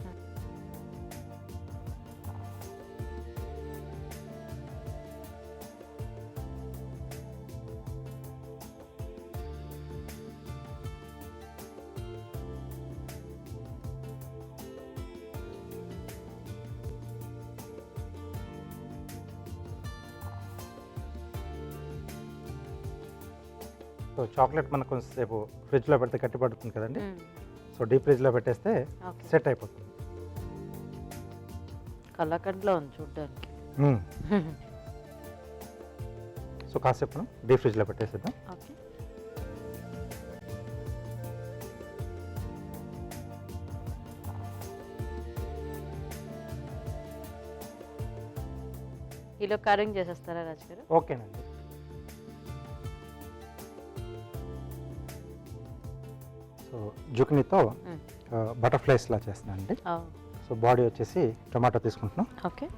సో చాక్లెట్ మనకు కొంచెంసేపు ఫ్రిడ్జ్లో పెడితే గట్టి పడుతుంది కదండి. సో డీప్ ఫ్రిడ్జ్లో పెట్టేస్తే సెట్ అయిపోతుంది. కళ్ళకంట్లో ఉంది చూడ్డానికి. సో కాసేపు మనం డీప్ ఫ్రిడ్జ్లో పెట్టేసేద్దాం. ఓకే. ఇలా కరింగ్ చేసేస్తారా రాజుగారు? ఓకేనండి. సో జుకినీతో బటర్ఫ్లైస్లా చేస్తున్నానండి. సో బాడీ వచ్చేసి టొమాటో తీసుకుంటున్నాం. ఓకే.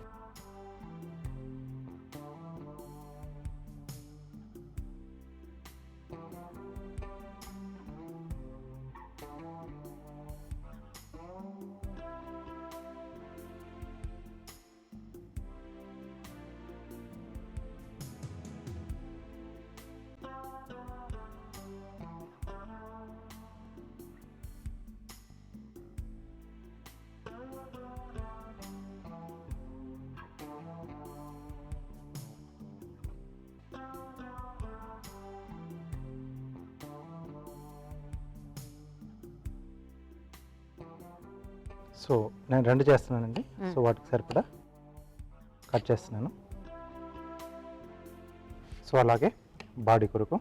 సో నేను 2 చేస్తున్నానండి. సో వాటికి సరిపడా కట్ చేస్తున్నాను. సో అలాగే బాడీ కొరకు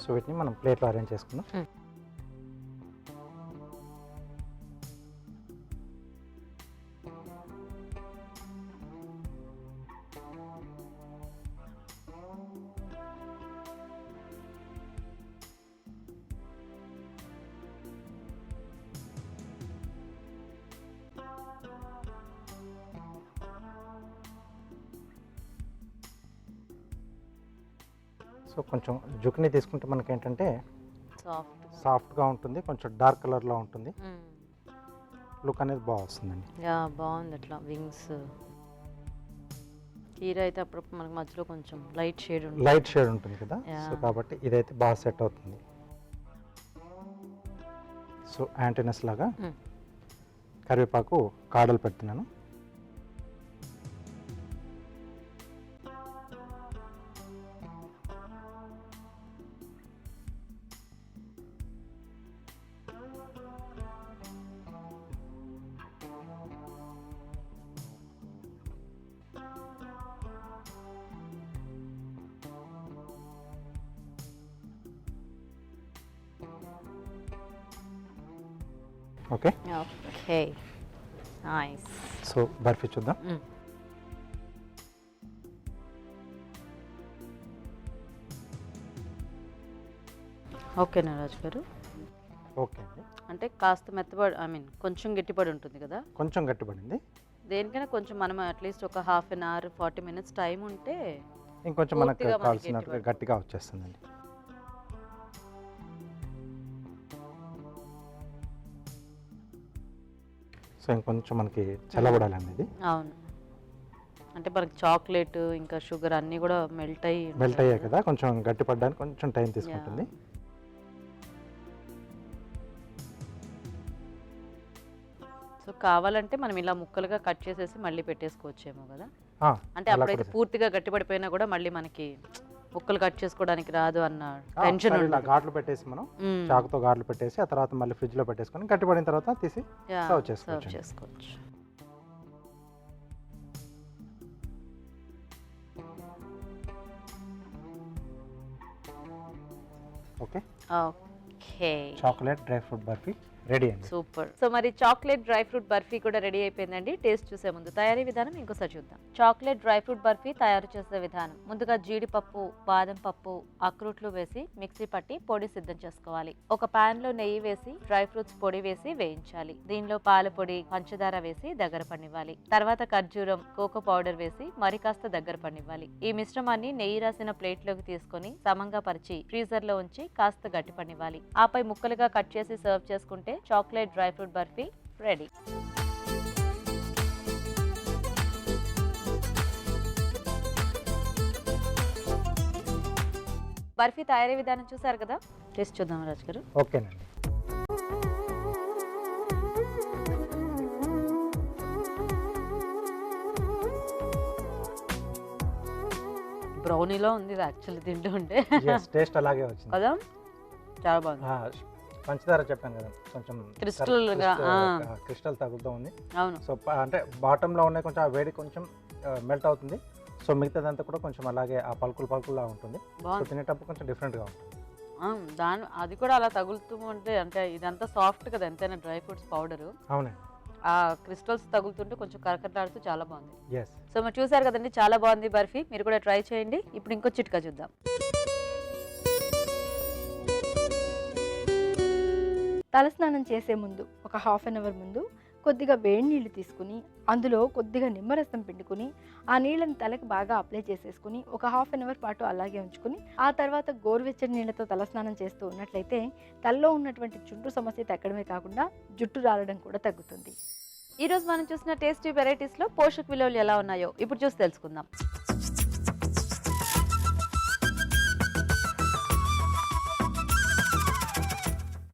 సో వీటిని మనం ప్లేట్లో అరేంజ్ చేసుకుందాం. సో కొంచెం జుకినీ తీసుకుంటే మనకి ఏంటంటే సాఫ్ట్గా ఉంటుంది, కొంచెం డార్క్ కలర్లో ఉంటుంది. లుక్ అనేది బాగా వస్తుందండి. బాగుంది. అట్లా వింగ్స్ కీర అయితే అప్పుడప్పుడు మనకి మధ్యలో కొంచెం లైట్ షేడ్ ఉంటుంది కదా. సో కాబట్టి ఇదైతే బాగా సెట్ అవుతుంది. సో యాంటీనస్ లాగా కరివేపాకు కాడలు పెడుతున్నాను. Okay. Okay, nice. So barfi చూద్దాం. ఓకేనా రాజు గారు? ఓకే అండి, అంటే కాస్త మెత్తబడి, ఐ మీన్ కొంచెం గట్టిపడి ఉంటుంది కదా. కొంచెం గట్టిపడింది. దేనికైనా కొంచెం మనం అట్లీస్ట్ ఒక half an hour 40 minutes time ఉంటే ఇంకొంచెం మనకు పూర్తిగా మనకి కావాల్సినట్టుగా గట్టిపడుతుంది. గట్టిగా వచ్చేస్తుందండి. సో ఇంకొంచెం మనకి చల్లబడాలండి ఇది. అవును, అంటే మనకి చాక్లెట్ ఇంకా షుగర్ అన్నీ కూడా మెల్ట్ అయ్యాయి కదా, కొంచెం గట్టిపడడానికి కొంచెం టైం తీసుకుంటుంది. సో కావాలంటే మనం ఇలా ముక్కలుగా కట్ చేసేసి మళ్ళీ పెట్టేసుకోవచ్చేమో కదా. ఆ, అంటే అలా అప్పుడైతే కూడా పూర్తిగా గట్టిపడిపోయినా కూడా మళ్ళీ మనకి ముక్కలు కట్ చేసుకోవడానికి రాదు అన్న ఆ, టెన్షన్ ఒకసారి ఇలా ఉండదు. ఘాట్లు పెట్టేసి మనం చాకుతో ఘాట్లు పెట్టేసి ఆ తర్వాత మళ్ళీ ఫ్రిడ్జ్ లో పెట్టేసుకొని గట్టిపడిన తర్వాత తీసి సర్వ్ సర్వ్ చేసుకోవచ్చు. చేసుకోవచ్చు. Okay, okay, chocolate dry fruit barfi ready అండి. సూపర్. సో మరి చాక్లెట్ డ్రై ఫ్రూట్ బర్ఫీ కూడా రెడీ అయిపోయిందండి. టేస్ట్ చూసే ముందు తయారీ విధానం ఇంకోసారి చూద్దాం. చాక్లెట్ డ్రై ఫ్రూట్ బర్ఫీ తయారు చేసే విధానం: ముందుగా జీడిపప్పు, బాదం పప్పు, అక్రూట్లు వేసి మిక్సీ పట్టి పొడి సిద్ధం చేసుకోవాలి. ఒక పాన్ లో నెయ్యి వేసి డ్రై ఫ్రూట్స్ పొడి వేసి వేయించాలి. దీనిలో పాల పొడి, పంచదార వేసి దగ్గర పనివ్వాలి. తర్వాత ఖర్జూరం, కోకో పౌడర్ వేసి మరి కాస్త దగ్గర పనివ్వాలి. ఈ మిశ్రమాన్ని నెయ్యి రాసిన ప్లేట్ లోకి తీసుకొని సమంగా పరిచి ఫ్రీజర్ లో ఉంచి కాస్త గట్టి పనివ్వాలి. ఆపై ముక్కలుగా కట్ చేసి సర్వ్ చేసుకుంటే chocolate dry fruit barfi ready. Barfi తయారీ విధానం చూసారు కదా, టేస్ట్ చూద్దాం రాజు గారు. ఓకేనండి. బ్రౌనీలో ఉంది ఇది యాక్చువల్లీ తింటూ ఉంటే టేస్ట్ అలాగే వచ్చింది కదా, చాలా బాగుంది. ఆ, పంచదార చెప్పాను కదా, కొంచెం క్రిస్టల్ తగులుతూ ఉంది. అవును, సో అంటే బాటమ్ లో ఉన్న కొంచెం ఆ వేడి కొంచెం మెల్ట్ అవుతుంది. సో మిగతాదంతా కూడా కొంచెం అలాగే ఆ పలుకులా ఉంటుంది. సో బాగుంది. తినేటప్పుడు కొంచెం డిఫరెంట్ గా ఉంటుంది. దాని అది కూడా అలా తగులుతూ ఉంటే, అంటే ఇదంతా సాఫ్ట్ కదా ఎంతైనా డ్రై ఫ్రూట్స్ పౌడరు, అవునండి. ఆ క్రిస్టల్స్ తగులుతుంటే కొంచెం కరకరలాడుతూ చాలా బాగుంది. ఎస్. సో మరి చూసారు కదండి, చాలా బాగుంది బర్ఫీ. మీరు కూడా ట్రై చేయండి. ఇప్పుడు ఇంకో చిట్కా చూద్దాం. తలస్నానం చేసే ముందు ఒక హాఫ్ అన్ అవర్ ముందు కొద్దిగా వేడి నీళ్ళు తీసుకుని అందులో కొద్దిగా నిమ్మరసం పిండుకుని ఆ నీళ్ళని తలకి బాగా అప్లై చేసేసుకుని ఒక హాఫ్ అన్ అవర్ పాటు అలాగే ఉంచుకుని ఆ తర్వాత గోరువెచ్చని నీళ్ళతో తలస్నానం చేస్తూ ఉన్నట్లయితే తలలో ఉన్నటువంటి చుండ్రు సమస్య తగ్గడమే కాకుండా జుట్టు రాలడం కూడా తగ్గుతుంది. ఈ రోజు మనం చూసిన టేస్టీ వెరైటీస్ లో పోషక విలువలు ఎలా ఉన్నాయో ఇప్పుడు చూసి తెలుసుకుందాం.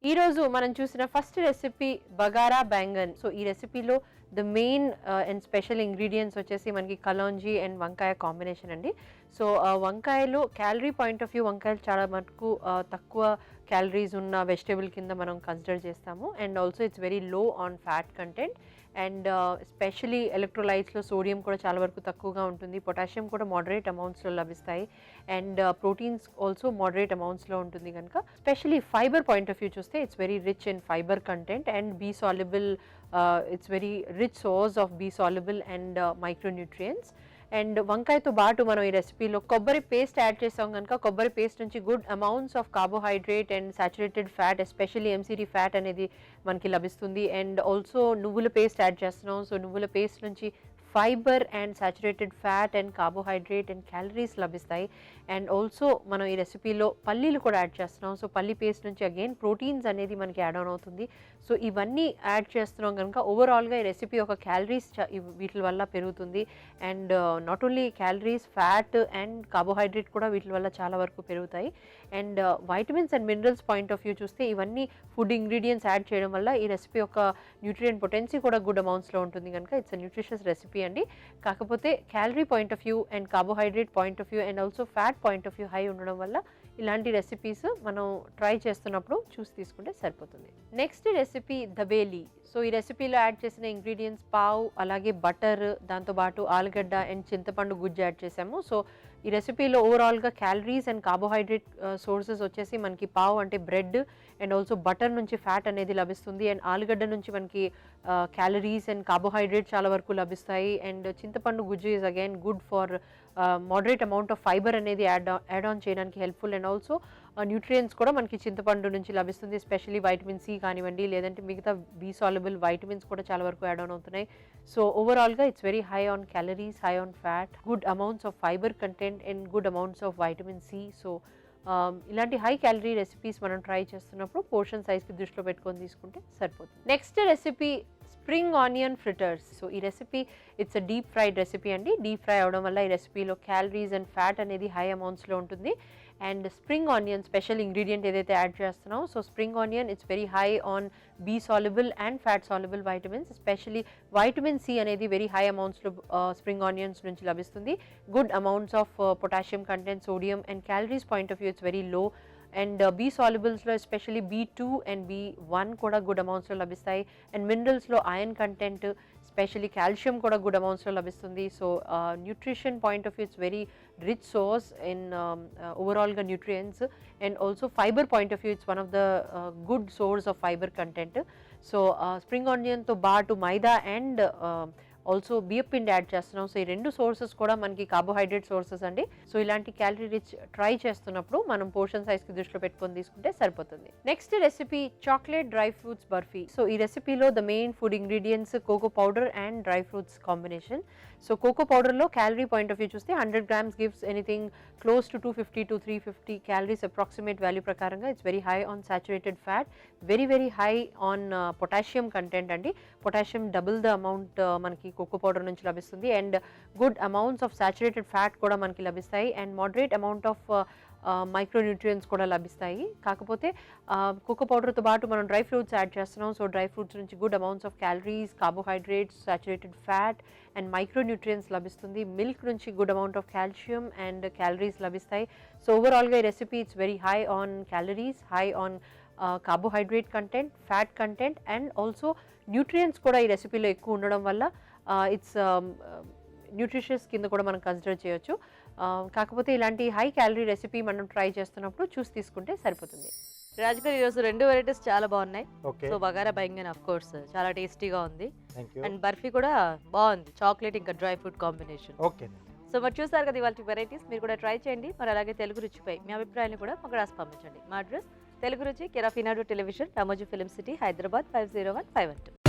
ఈరోజు మనం చూసిన first recipe bagara baingan. So ఈ రెసిపీలో the main and special ingredients వచ్చేసి మనకి కలోంజీ అండ్ వంకాయ కాంబినేషన్ అండి. సో వంకాయలు క్యాలరీ పాయింట్ ఆఫ్ వ్యూ వంకాయలు చాలా మటుకు తక్కువ క్యాలరీస్ ఉన్న వెజిటేబుల్ కింద మనం కన్సిడర్ చేస్తాము. And also it's very low on fat content. And especially ఎలక్ట్రోలైట్స్లో సోడియం కూడా చాలా వరకు తక్కువగా ఉంటుంది. పొటాషియం కూడా మోడరేట్ అమౌంట్స్లో లభిస్తాయి. అండ్ ప్రోటీన్స్ ఆల్సో మోడరేట్ అమౌంట్స్లో ఉంటుంది కనుక specially fibre point of view చూస్తే it's very rich in fibre content and B soluble. It's very rich source of B soluble and micronutrients. And వంకాయతో పాటు మనం ఈ రెసిపీలో కొబ్బరి పేస్ట్ యాడ్ చేసాం కనుక కొబ్బరి పేస్ట్ నుంచి good amounts of carbohydrate and saturated fat, especially MCT fat అనేది మనకి లభిస్తుంది. అండ్ ఆల్సో నువ్వుల పేస్ట్ యాడ్ చేస్తున్నాం. సో నువ్వుల పేస్ట్ నుంచి fibre and saturated fat and carbohydrate and calories లభిస్తాయి. అండ్ ఆల్సో మనం ఈ రెసిపీలో పల్లీలు కూడా యాడ్ చేస్తున్నాం. సో పల్లీ పేస్ట్ నుంచి అగైన్ ప్రోటీన్స్ అనేది మనకి యాడ్ ఆన్ అవుతుంది. సో ఇవన్నీ యాడ్ చేస్తున్నాం కనుక ఓవరాల్గా ఈ రెసిపీ ఒక క్యాలరీస్ వీటి వల్ల పెరుగుతుంది. And not only calories, fat and carbohydrate కూడా వీటి వల్ల చాలా వరకు పెరుగుతాయి. And vitamins and minerals point of view చూస్తే ఇవన్నీ ఫుడ్ ఇంగ్రీడియంట్స్ యాడ్ చేయడం వల్ల ఈ రెసిపీ యొక్క న్యూట్రియంట్ పొటెన్సీ కూడా గుడ్ అమౌంట్స్లో ఉంటుంది కనుక ఇట్స్ న్యూట్రిషియస్ రెసిపీ అండి. కాకపోతే calorie point of view and carbohydrate point of view and also fat point of view high ఉండడం వల్ల ఇలాంటి రెసిపీస్ మనం ట్రై చేస్తున్నప్పుడు చూసి తీసుకుంటే సరిపోతుంది. Next recipe దబేలి. సో ఈ రెసిపీలో యాడ్ చేసిన ఇంగ్రీడియంట్స్ పావు, అలాగే బటర్, దాంతోపాటు ఆలుగడ్డ అండ్ చింతపండు గుజ్జు యాడ్ చేసాము. సో ఈ రెసిపీలో ఓవరాల్గా క్యాలరీస్ అండ్ కార్బోహైడ్రేట్ సోర్సెస్ వచ్చేసి మనకి పావ్ అంటే బ్రెడ్ అండ్ ఆల్సో బటర్ నుంచి ఫ్యాట్ అనేది లభిస్తుంది అండ్ ఆలుగడ్డ నుంచి మనకి క్యాలరీస్ అండ్ కార్బోహైడ్రేట్ చాలా వరకు లభిస్తాయి అండ్ చింతపండు గుజ్జు is again good for moderate amount of fibre అనేది యాడ్ ఆన్ చేయడానికి హెల్ప్ఫుల్ అండ్ ఆల్సో న్యూట్రియంట్స్ కూడా మనకి చింతపండు నుంచి లభిస్తుంది, ఎస్పెషల్లీ వైటమిన్ సి కానివ్వండి లేదంటే మిగతా బీ సాల్యుబుల్ వైటమిన్స్ కూడా చాలా వరకు యాడ్ ఆన్ అవుతున్నాయి. సో ఓవరాల్గా it's very high on calories, high on fat, good amounts of fibre content and good amounts of vitamin C. So ఇలాంటి హై క్యాలరీ రెసిపీస్ మనం ట్రై చేస్తున్నప్పుడు పోర్షన్ సైజ్కి దృష్టిలో పెట్టుకొని తీసుకుంటే సరిపోతుంది. Next recipe spring onion fritters. So ఈ recipe it's a deep fried recipe అండి. డీప్ ఫ్రై అవడం వల్ల ఈ రెసిపీలో క్యాలరీస్ అండ్ ఫ్యాట్ అనేది హై అమౌంట్స్లో ఉంటుంది and spring onion special ingredient ఏదైతే యాడ్ చేస్తున్నాం. So spring onion it's very high on B soluble and fat soluble vitamins, especially vitamin C అనేది వెరీ హై అమౌంట్స్లో స్ప్రింగ్ ఆనియన్స్ నుంచి లభిస్తుంది. Good amounts of potassium content, sodium and calories point of view it's very low and B సాల్యుబుల్స్లో especially B2 and B1 కూడా good అమౌంట్స్లో లభిస్తాయి and మినరల్స్లో iron content, specially calcium కూడా గుడ్ అమౌంట్స్లో లభిస్తుంది. So nutrition point of view it's very rich source in ఓవరాల్గా nutrients and also fibre point of view it's one of the good source of fibre content. So spring ఆనియన్తో పాటు maida and also బియ్యం పిండి add చేస్తున్నాం. So ఈ రెండు sources కూడా మనకి కార్బోహైడ్రేట్ సోర్సెస్ అండి. సో ఇలాంటి క్యాలరీ రిచ్ ట్రై చేస్తున్నప్పుడు మనం పోర్షన్ సైజ్కి దృష్టిలో పెట్టుకొని తీసుకుంటే సరిపోతుంది. Next recipe chocolate dry fruits barfi. So ఈ రెసిపీలో the main food ingredients cocoa powder and dry fruits combination. So cocoa పౌడర్లో క్యాలరీ పాయింట్ ఆఫ్ వ్యూ చూస్తే 100 grams gives anything close to 250 to 350 calories approximate value ప్రకారంగా. It's very high on saturated fat, very very high on potassium content అండి. Potassium double the amount మనకి cocoa powder నుంచి లభిస్తుంది and good amounts of saturated fat కూడా మనకి లభిస్తాయి and moderate amount of micronutrients కూడా లభిస్తాయి. కాకపోతే కోకో పౌడర్తో పాటు మనం డ్రై ఫ్రూట్స్ యాడ్ చేస్తున్నాం. సో డ్రై ఫ్రూట్స్ నుంచి good amounts of calories, carbohydrates, saturated fat and micronutrients లభిస్తుంది. మిల్క్ నుంచి good amount of calcium and calories లభిస్తాయి. సో ఓవరాల్గా ఈ recipe it's very high on calories, high on carbohydrate content, fat content and also nutrients కూడా ఈ రెసిపీలో ఎక్కువ ఉండడం వల్ల ఇట్స్ న్యూట్రిషియస్ కింద కూడా మనం కన్సిడర్ చేయొచ్చు. కాకపోతే ఇలాంటి హై క్యాలరీ రెసిపీ మనం ట్రై చేస్తున్నప్పుడు చూసి తీసుకుంటే సరిపోతుంది. రాజ్ గారు ఈరోజు 2 వెరైటీస్ చాలా బాగున్నాయి. Okay, so bagara baingan of course చాలా టేస్టీగా ఉంది థ్యాంక్ యూ. అండ్ బర్ఫీ కూడా బాగుంది, చాక్లెట్ ఇంకా dry fruit combination. Okay, so మరి చూసారు కదా ఇవాళ వెరైటీస్, మీరు కూడా ట్రై చేయండి. మరి అలాగే తెలుగు రుచిపై మీ అభిప్రాయాన్ని కూడా మాకు రాసి పంపించండి. మా అడ్రస్ తెలుగు రుచి, care of Eenadu television, Ramoji film city, Hyderabad 50152.